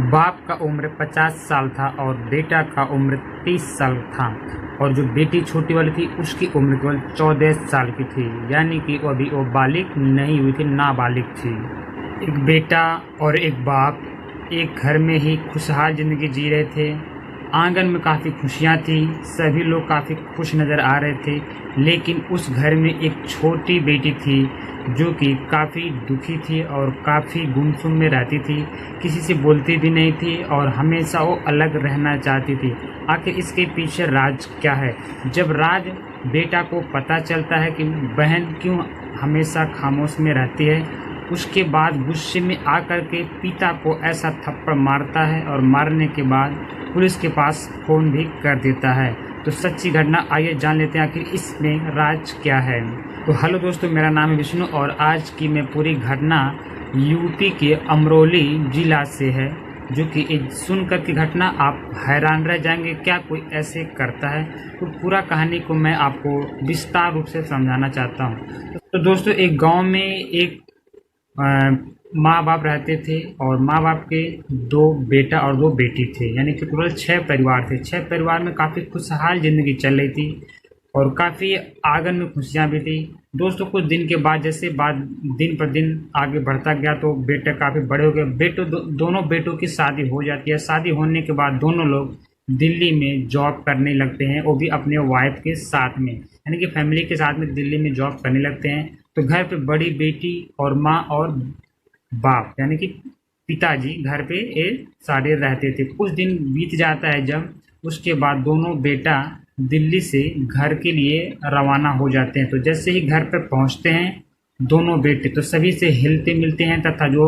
बाप का उम्र 50 साल था और बेटा का उम्र 30 साल था और जो बेटी छोटी वाली थी उसकी उम्र केवल 14 साल की थी, यानी कि अभी वो बालिग नहीं हुई थी, नाबालिग थी। एक बेटा और एक बाप एक घर में ही खुशहाल ज़िंदगी जी रहे थे। आंगन में काफ़ी खुशियाँ थी, सभी लोग काफ़ी खुश नज़र आ रहे थे। लेकिन उस घर में एक छोटी बेटी थी जो कि काफ़ी दुखी थी और काफ़ी गुमसुम में रहती थी, किसी से बोलती भी नहीं थी और हमेशा वो अलग रहना चाहती थी। आखिर इसके पीछे राज क्या है? जब राज बेटा को पता चलता है कि बहन क्यों हमेशा खामोश में रहती है, उसके बाद गुस्से में आकर के पिता को ऐसा थप्पड़ मारता है और मारने के बाद पुलिस के पास फ़ोन भी कर देता है। तो सच्ची घटना आइए जान लेते हैं आखिर इसमें राज क्या है। तो हेलो दोस्तों, मेरा नाम है विष्णु और आज की मैं पूरी घटना यूपी के अमरोली ज़िला से है, जो कि सुनकर की घटना आप हैरान रह जाएंगे, क्या कोई ऐसे करता है। तो पूरा कहानी को मैं आपको विस्तार रूप से समझाना चाहता हूँ। तो दोस्तों, एक गांव में एक माँ बाप रहते थे और माँ बाप के 2 बेटा और 2 बेटी थे, यानी कि टोटल 6 परिवार थे। 6 परिवार में काफ़ी खुशहाल ज़िंदगी चल रही थी और काफ़ी आंगन में खुशियाँ भी थी। दोस्तों, कुछ दिन के बाद जैसे दिन पर दिन आगे बढ़ता गया तो बेटे काफ़ी बड़े हो गए। दोनों बेटों की शादी हो जाती है। शादी होने के बाद दोनों लोग दिल्ली में जॉब करने लगते हैं, वो भी अपने वाइफ के साथ में, यानी कि फैमिली के साथ में दिल्ली में जॉब करने लगते हैं। तो घर पे बड़ी बेटी और माँ और बाप, यानी कि पिताजी घर पे ये सारे रहते थे। कुछ दिन बीत जाता है जब उसके बाद दोनों बेटा दिल्ली से घर के लिए रवाना हो जाते हैं। तो जैसे ही घर पर पहुंचते हैं दोनों बेटे तो सभी से हिलते मिलते हैं, तथा जो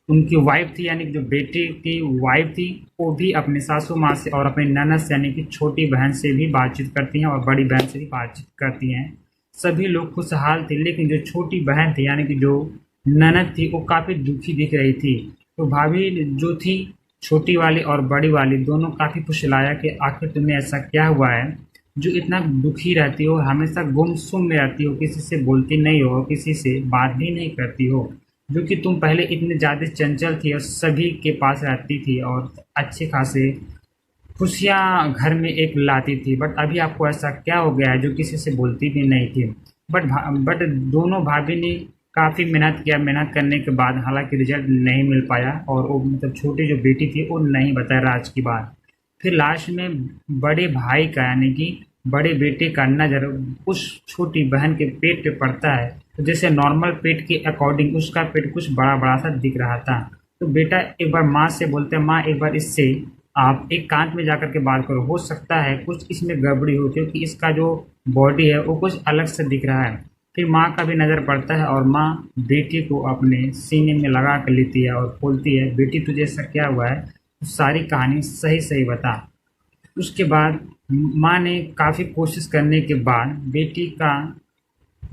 उनकी वाइफ थी, यानी कि जो बेटी की वाइफ थी, वो भी अपने सासू माँ से और अपनी ननद से, यानी कि छोटी बहन से भी बातचीत करती हैं और बड़ी बहन से भी बातचीत करती हैं। सभी लोग खुशहाल थे, लेकिन जो छोटी बहन थी, यानी कि जो ननद थी, वो काफ़ी दुखी दिख रही थी। तो भाभी जो थी, छोटी वाली और बड़ी वाली, दोनों काफ़ी फुसलाया कि आखिर तुम्हें ऐसा क्या हुआ है जो इतना दुखी रहती हो, हमेशा गुमसुम में रहती हो, किसी से बोलती नहीं हो, किसी से बात भी नहीं करती हो, जो कि तुम पहले इतने ज़्यादा चंचल थी और सभी के पास रहती थी और अच्छे खासे खुशियाँ घर में एक लाती थी। बट अभी आपको ऐसा क्या हो गया है जो किसी से बोलती भी नहीं थी। बट दोनों भाभी ने काफ़ी मेहनत किया। मेहनत करने के बाद हालांकि रिजल्ट नहीं मिल पाया और वो मतलब छोटी जो बेटी थी वो नहीं बताया राज की बात। फिर लास्ट में बड़े भाई का, यानी कि बड़े बेटे का नज़र उस छोटी बहन के पेट पे पड़ता है। तो जैसे नॉर्मल पेट के अकॉर्डिंग उसका पेट कुछ बड़ा बड़ा सा दिख रहा था। तो बेटा एक बार माँ से बोलते हैं, माँ एक बार इससे आप एक कांच में जाकर के बात करो, हो सकता है कुछ इसमें गड़बड़ी हो, क्योंकि इसका जो बॉडी है वो कुछ अलग से दिख रहा है। फिर माँ का भी नज़र पड़ता है और माँ बेटी को अपने सीने में लगा कर लेती है और बोलती है, बेटी तुझे ऐसा क्या हुआ है, तो सारी कहानी सही सही बता। उसके बाद माँ ने काफ़ी कोशिश करने के बाद बेटी का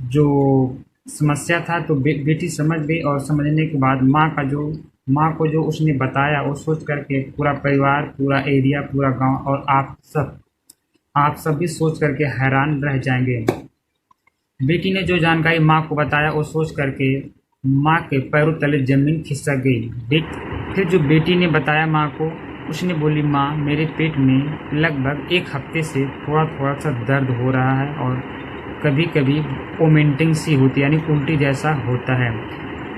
जो समस्या था तो बेटी समझ गई और समझने के बाद माँ को जो उसने बताया वो सोच करके पूरा परिवार, पूरा एरिया, पूरा गांव और आप सब भी सोच करके हैरान रह जाएंगे। बेटी ने जो जानकारी माँ को बताया वो सोच करके माँ के पैरों तले जमीन खिसक गई। फिर जो बेटी ने बताया माँ को, उसने बोली, माँ मेरे पेट में लगभग 1 हफ्ते से थोड़ा थोड़ा सा दर्द हो रहा है और कभी कभी वोमिटिंग सी होती है, यानी उल्टी जैसा होता है।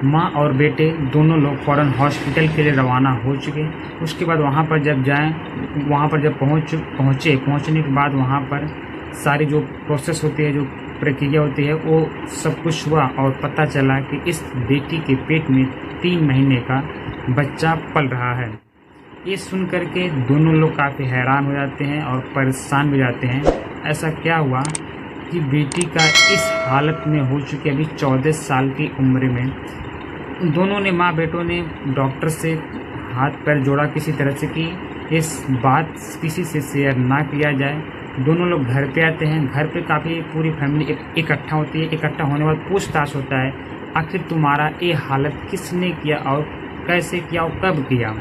माँ और बेटे दोनों लोग फ़ौरन हॉस्पिटल के लिए रवाना हो चुके। उसके बाद वहाँ पर जब पहुँचने के बाद वहाँ पर सारी जो प्रोसेस होती है, जो प्रक्रिया होती है, वो सब कुछ हुआ और पता चला कि इस बेटी के पेट में 3 महीने का बच्चा पल रहा है। ये सुन करके दोनों लोग काफ़ी हैरान हो जाते हैं और परेशान भी जाते हैं। ऐसा क्या हुआ कि बेटी का इस हालत में हो चुकी अभी 14 साल की उम्र में। दोनों ने, माँ बेटों ने डॉक्टर से हाथ पैर जोड़ा किसी तरह से कि इस बात किसी से शेयर ना किया जाए। दोनों लोग घर पे आते हैं। घर पे काफ़ी पूरी फैमिली इकट्ठा होती है। इकट्ठा होने के बाद पूछताछ होता है, आखिर तुम्हारा ये हालत किसने किया और कैसे किया और कब किया।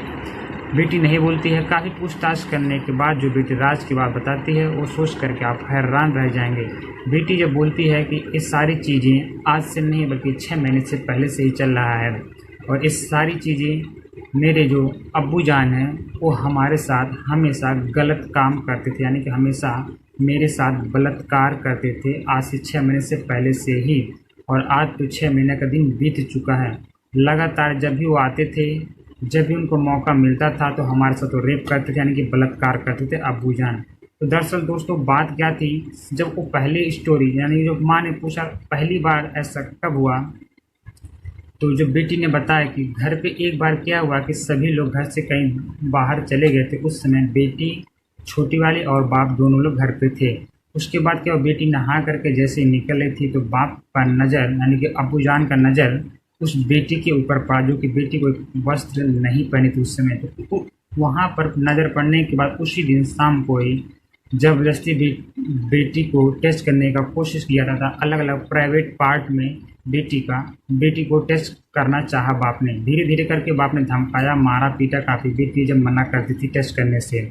बेटी नहीं बोलती है। काफ़ी पूछताछ करने के बाद जो बेटी राज की बात बताती है वो सोच करके आप हैरान रह जाएंगे। बेटी जब बोलती है कि ये सारी चीज़ें आज से नहीं बल्कि 6 महीने से पहले से ही चल रहा है और ये सारी चीज़ें मेरे जो अब्बू जान हैं वो हमारे साथ हमेशा गलत काम करते थे, यानी कि हमेशा मेरे साथ बलात्कार करते थे, आज से 6 महीने से पहले से ही। और आज तो 6 महीने का दिन बीत चुका है। लगातार जब भी वो आते थे, जब भी उनको मौका मिलता था तो हमारे साथ तो रेप करते थे, यानी कि बलात्कार करते थे अब्बू जान। तो दरअसल दोस्तों बात क्या थी, जब वो पहले स्टोरी यानी जो माँ ने पूछा पहली बार ऐसा कब हुआ, तो जो बेटी ने बताया कि घर पे एक बार क्या हुआ कि सभी लोग घर से कहीं बाहर चले गए थे। उस समय बेटी छोटी वाली और बाप दोनों लोग घर पे थे। उसके बाद क्या हुआ, बेटी नहा करके जैसे ही निकल रही थी तो बाप का नज़र यानी कि अब्बू जान का नज़र उस बेटी के ऊपर पड़ा, जो कि बेटी को एक वस्त्र नहीं पहनी थी उस समय। तो वहाँ पर नज़र पड़ने के बाद उसी दिन शाम को ही जबरदस्ती बेटी को टेस्ट करने का कोशिश किया था। अलग अलग प्राइवेट पार्ट में बेटी को टेस्ट करना चाहा बाप ने। धीरे धीरे करके बाप ने धमकाया, मारा पीटा काफ़ी। बेटी जब मना करती थी टेस्ट करने से,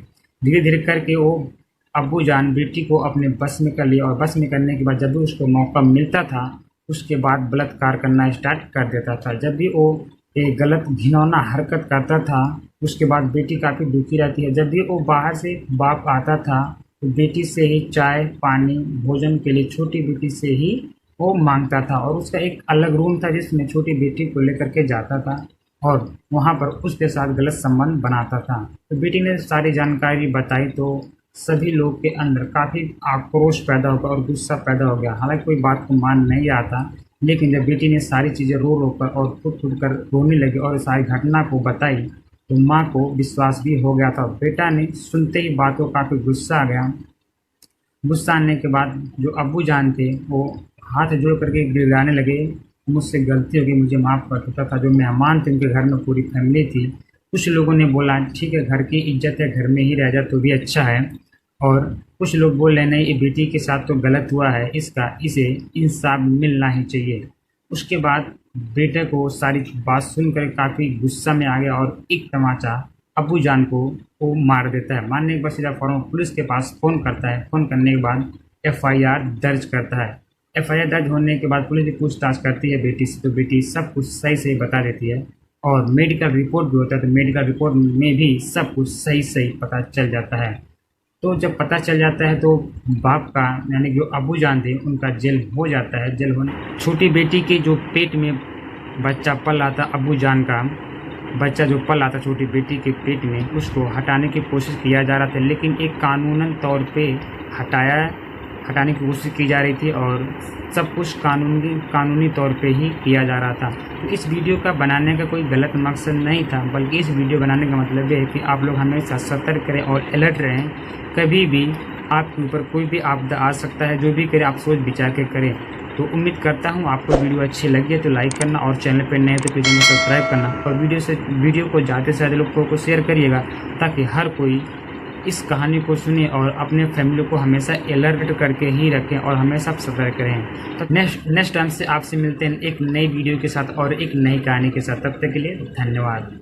धीरे धीरे करके वो अब्बू जान बेटी को अपने बस में कर लिया। और बस में करने के बाद जब भी उसको मौका मिलता था उसके बाद बलात्कार करना स्टार्ट कर देता था। जब भी वो एक गलत घिनौना हरकत करता था उसके बाद बेटी काफ़ी दुखी रहती है। जब भी वो बाहर से बाप आता था तो बेटी से ही चाय पानी भोजन के लिए छोटी बेटी से ही वो मांगता था। और उसका एक अलग रूम था जिसमें छोटी बेटी को लेकर के जाता था और वहाँ पर उसके साथ गलत संबंध बनाता था। तो बेटी ने सारी जानकारी बताई तो सभी लोग के अंदर काफ़ी आक्रोश पैदा हो गया और गुस्सा पैदा हो गया। हालांकि कोई बात को मान नहीं आता, लेकिन जब बेटी ने सारी चीज़ें रो रो कर और फुट फुट कर रोने लगी और सारी घटना को बताई तो माँ को विश्वास भी हो गया था। बेटा ने सुनते ही बात को काफ़ी गुस्सा आ गया। गुस्सा आने के बाद जो अब्बू जान थे वो हाथ जोड़ करके गिड़गिड़ाने लगे, मुझसे गलती हो गई, मुझे माफ़ कर देता था। जो मेहमान थे उनके घर में पूरी फैमिली थी। कुछ लोगों ने बोला ठीक है घर की इज्जत है, घर में ही रह जा तो भी अच्छा है। और कुछ लोग बोल रहे नहीं ये बेटी के साथ तो गलत हुआ है, इसे इंसाफ मिलना ही चाहिए। उसके बाद बेटे को सारी बात सुनकर काफ़ी गुस्सा में आ गया और एक तमाचा अब्बू जान को वो मार देता है। मारने के बाद सीधा फौरन पुलिस के पास फ़ोन करता है। फ़ोन करने के बाद FIR दर्ज करता है। FIR दर्ज होने के बाद पुलिस भी पूछताछ करती है बेटी से, तो बेटी सब कुछ सही सही बता देती है। और मेडिकल रिपोर्ट भी होता है तो मेडिकल रिपोर्ट में भी सब कुछ सही सही पता चल जाता है। तो जब पता चल जाता है तो बाप का यानी जो अब्बू जान थे उनका जेल हो जाता है। जेल होने छोटी बेटी के जो पेट में बच्चा पल रहा था, अब्बू जान का बच्चा जो पल रहा था छोटी बेटी के पेट में, उसको हटाने की कोशिश किया जा रहा था, लेकिन एक कानूनन तौर पे हटाने की कोशिश की जा रही थी और सब कुछ कानूनी तौर पे ही किया जा रहा था। तो इस वीडियो का बनाने का कोई गलत मकसद नहीं था, बल्कि इस वीडियो बनाने का मतलब ये है कि आप लोग हमेशा सतर्क रहें और अलर्ट रहें। कभी भी आपके ऊपर कोई भी आपदा आ सकता है, जो भी करें आप सोच विचार के करें। तो उम्मीद करता हूँ आपको वीडियो अच्छी लगी है तो लाइक करना और चैनल पर नए तो चैनल सब्सक्राइब करना और वीडियो को ज़्यादा से ज़्यादा लोगों को शेयर करिएगा ताकि हर कोई इस कहानी को सुने और अपने फैमिली को हमेशा अलर्ट करके ही रखें और हमेशा सतर्क रहें। तो नेक्स्ट टाइम से आपसे मिलते हैं एक नई वीडियो के साथ और एक नई कहानी के साथ। तब तक के लिए धन्यवाद।